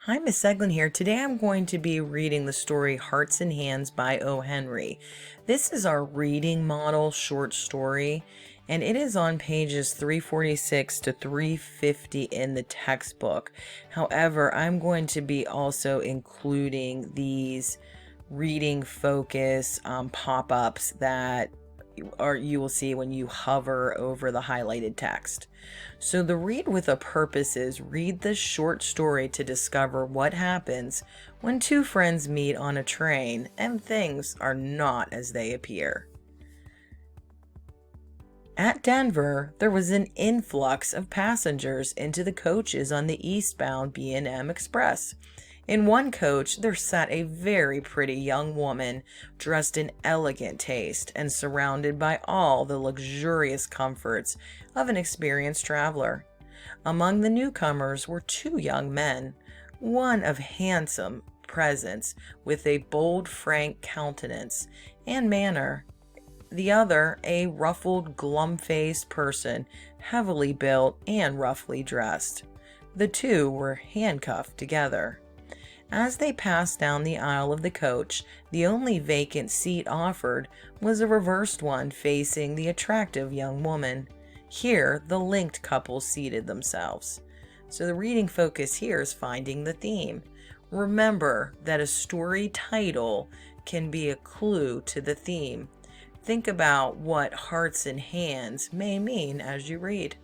Hi, Miss Eglin here. Today I'm going to be reading the story Hearts and Hands by O. Henry. This is our reading model short story, and it is on pages 346 to 350 in the textbook. However, I'm going to be also including these reading focus pop-ups that you will see when you hover over the highlighted text. So the read with a purpose is read this short story to discover what happens when two friends meet on a train and things are not as they appear. At Denver, there was an influx of passengers into the coaches on the eastbound B&M Express. In one coach, there sat a very pretty young woman dressed in elegant taste and surrounded by all the luxurious comforts of an experienced traveler. Among the newcomers were two young men, one of handsome presence with a bold, frank countenance and manner, the other a ruffled, glum-faced person, heavily built and roughly dressed. The two were handcuffed together. As they passed down the aisle of the coach, the only vacant seat offered was a reversed one facing the attractive young woman. Here, the linked couple seated themselves. So the reading focus here is finding the theme. Remember that a story title can be a clue to the theme. Think about what hearts and hands may mean as you read.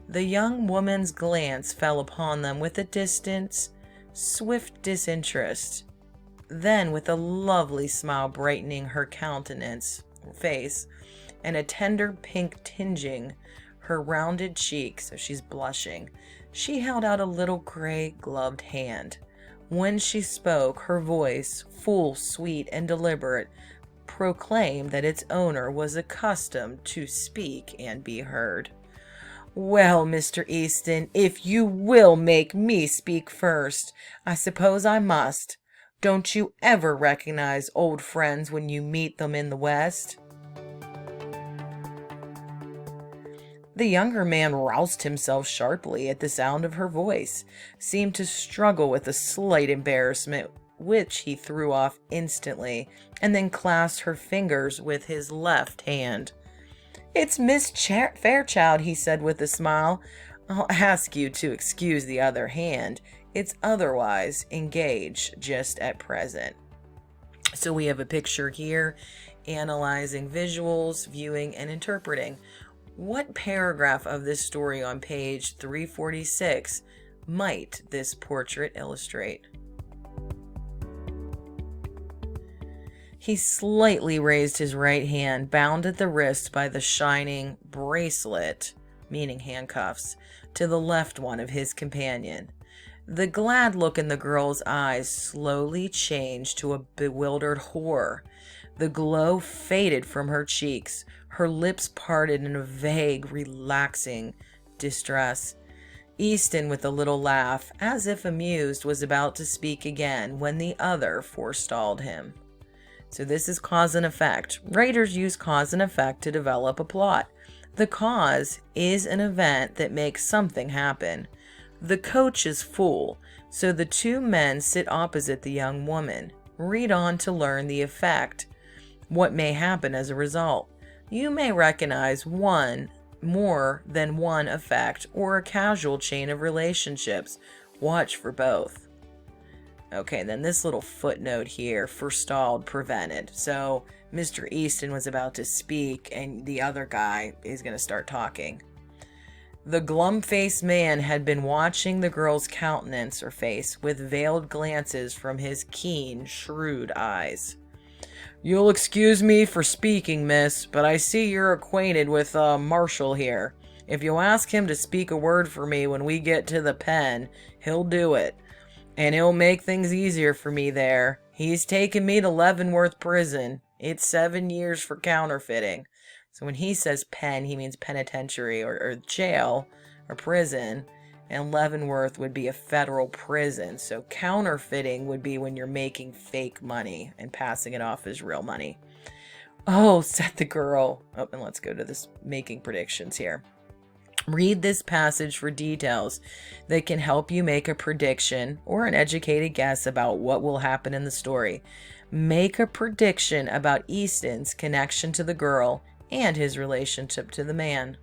The young woman's glance fell upon them with a swift disinterest. Then, with a lovely smile brightening her face, and a tender pink tinging her rounded cheek, so she's blushing, she held out a little gray gloved hand. When she spoke, her voice, full, sweet, and deliberate, proclaimed that its owner was accustomed to speak and be heard. "Well, Mr. Easton, if you will make me speak first, I suppose I must. Don't you ever recognize old friends when you meet them in the West?" The younger man roused himself sharply at the sound of her voice, seemed to struggle with a slight embarrassment, which he threw off instantly, and then clasped her fingers with his left hand. "It's Miss Fairchild," he said with a smile. "I'll ask you to excuse the other hand. It's otherwise engaged just at present." So we have a picture here analyzing visuals, viewing, and interpreting. What paragraph of this story on page 346 might this portrait illustrate? He slightly raised his right hand, bound at the wrist by the shining bracelet, meaning handcuffs, to the left one of his companion. The glad look in the girl's eyes slowly changed to a bewildered horror. The glow faded from her cheeks. Her lips parted in a vague, relaxing distress. Easton, with a little laugh, as if amused, was about to speak again when the other forestalled him. So this is cause and effect. Writers use cause and effect to develop a plot. The cause is an event that makes something happen. The coach is full, so the two men sit opposite the young woman. Read on to learn the effect, what may happen as a result. You may recognize more than one effect or a casual chain of relationships. Watch for both. Okay, then this little footnote here, forestalled, prevented. So Mr. Easton was about to speak and the other guy is going to start talking. The glum-faced man had been watching the girl's countenance or face with veiled glances from his keen, shrewd eyes. "You'll excuse me for speaking, miss, but I see you're acquainted with Marshall here. If you'll ask him to speak a word for me when we get to the pen, he'll do it. And he'll make things easier for me there. He's taken me to Leavenworth Prison. It's 7 years for counterfeiting." So when he says pen, he means penitentiary or jail or prison. And Leavenworth would be a federal prison. So counterfeiting would be when you're making fake money and passing it off as real money. "Oh," said the girl. Oh, and let's go to this making predictions here. Read this passage for details that can help you make a prediction or an educated guess about what will happen in the story. Make a prediction about Easton's connection to the girl and his relationship to the man.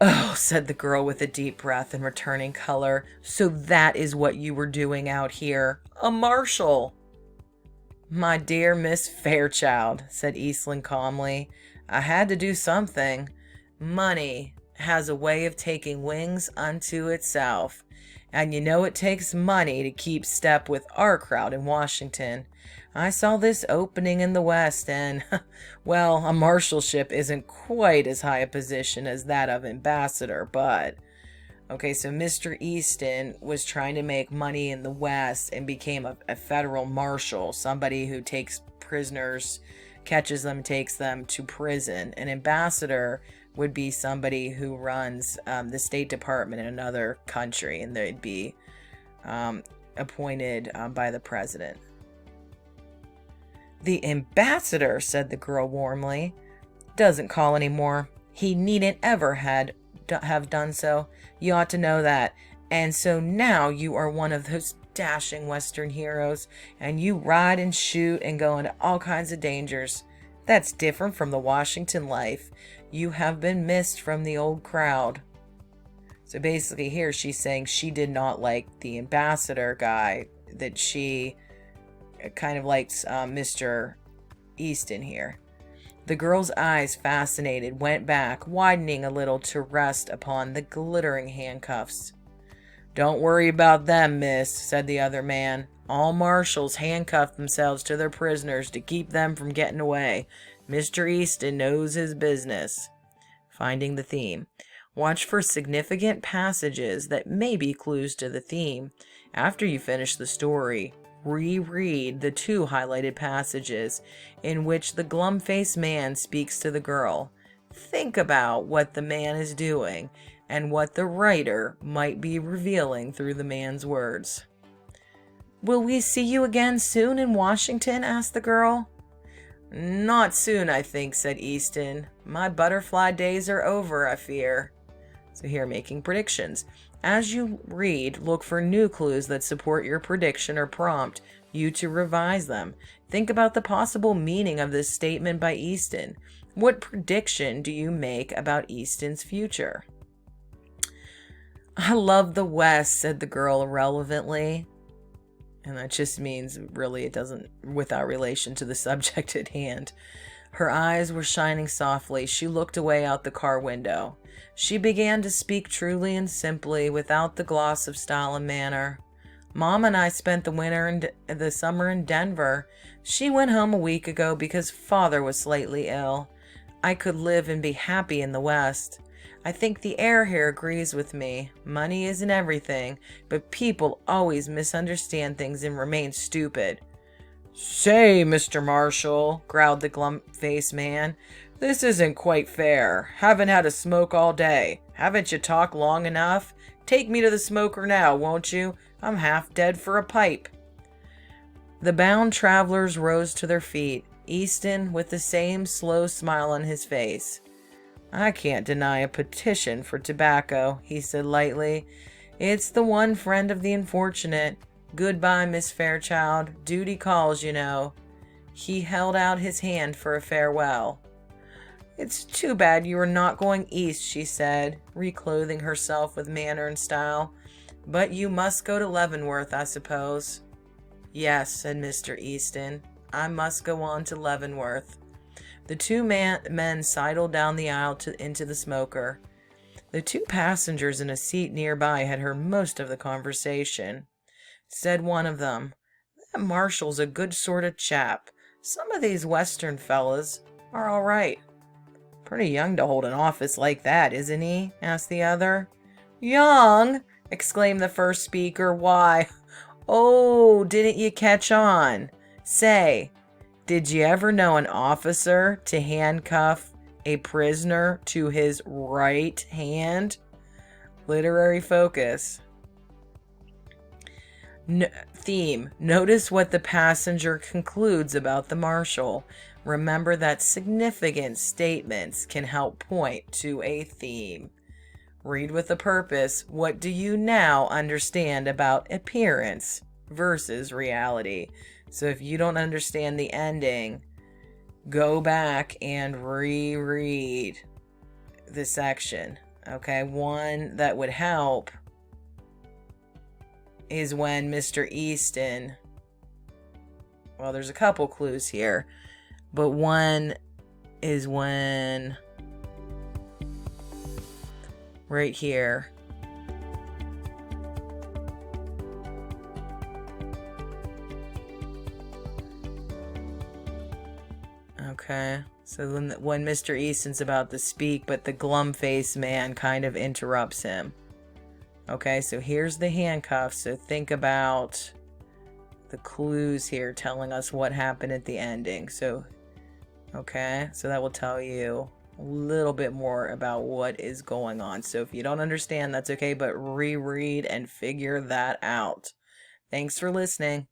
Oh, said the girl with a deep breath and returning color. So that is what you were doing out here. A marshal. My dear Miss Fairchild, said Eastland calmly, I had to do something. Money has a way of taking wings unto itself. And you know it takes money to keep step with our crowd in Washington. I saw this opening in the West and, well, a marshalship isn't quite as high a position as that of ambassador, but... Okay, so Mr. Easton was trying to make money in the West and became a federal marshal, somebody who takes prisoners, catches them, takes them to prison. An ambassador would be somebody who runs the State Department in another country, and they'd be appointed by the president. The ambassador, said the girl warmly, doesn't call anymore. He needn't ever have done so. You ought to know that. And so now you are one of those dashing Western heroes, and you ride and shoot and go into all kinds of dangers. That's different from the Washington life. You have been missed from the old crowd. So basically here she's saying she did not like the ambassador guy, that she kind of likes Mr. Easton here. The girl's eyes, fascinated, went back, widening a little to rest upon the glittering handcuffs. Don't worry about them, miss, said the other man. All marshals handcuff themselves to their prisoners to keep them from getting away. Mr. Easton knows his business. Finding the theme. Watch for significant passages that may be clues to the theme. After you finish the story, reread the 2 highlighted passages in which the glum-faced man speaks to the girl. Think about what the man is doing and what the writer might be revealing through the man's words. Will we see you again soon in Washington? Asked the girl. Not soon, I think, said Easton. My butterfly days are over, I fear. So here, making predictions. As you read, look for new clues that support your prediction or prompt you to revise them. Think about the possible meaning of this statement by Easton. What prediction do you make about Easton's future? I love the West, said the girl irrelevantly. And that just means, really, it doesn't, without relation to the subject at hand. Her eyes were shining softly. She looked away out the car window. She began to speak truly and simply, without the gloss of style and manner. Mom and I spent the summer in Denver. She went home a week ago because Father was slightly ill. I could live and be happy in the West. I think the air here agrees with me. Money isn't everything, but people always misunderstand things and remain stupid. Say, Mr. Marshall, growled the glum-faced man, this isn't quite fair. Haven't had a smoke all day. Haven't you talked long enough? Take me to the smoker now, won't you? I'm half dead for a pipe. The bound travelers rose to their feet, Easton with the same slow smile on his face. I can't deny a petition for tobacco, he said lightly. It's the one friend of the unfortunate. Goodbye, Miss Fairchild. Duty calls, you know. He held out his hand for a farewell. It's too bad you are not going east, she said, reclothing herself with manner and style. But you must go to Leavenworth, I suppose. Yes, said Mr. Easton. I must go on to Leavenworth. The 2 men sidled down the aisle into the smoker. The 2 passengers in a seat nearby had heard most of the conversation. Said one of them, That marshal's a good sort of chap. Some of these Western fellas are all right. Pretty young to hold an office like that, isn't he? Asked the other. Young? Exclaimed the first speaker. Why? Oh, didn't you catch on? Say, did you ever know an officer to handcuff a prisoner to his right hand? Literary focus. Theme. Notice what the passenger concludes about the marshal. Remember that significant statements can help point to a theme. Read with a purpose. What do you now understand about appearance versus reality? So if you don't understand the ending, go back and reread the section. Okay, one that would help is when Mr. Easton, well, there's a couple clues here, but one is when, right here, okay, so when Mr. Easton's about to speak, but the glum-faced man kind of interrupts him. Okay, so here's the handcuffs, so think about the clues here telling us what happened at the ending. So, okay, so that will tell you a little bit more about what is going on. So if you don't understand, that's okay, but reread and figure that out. Thanks for listening.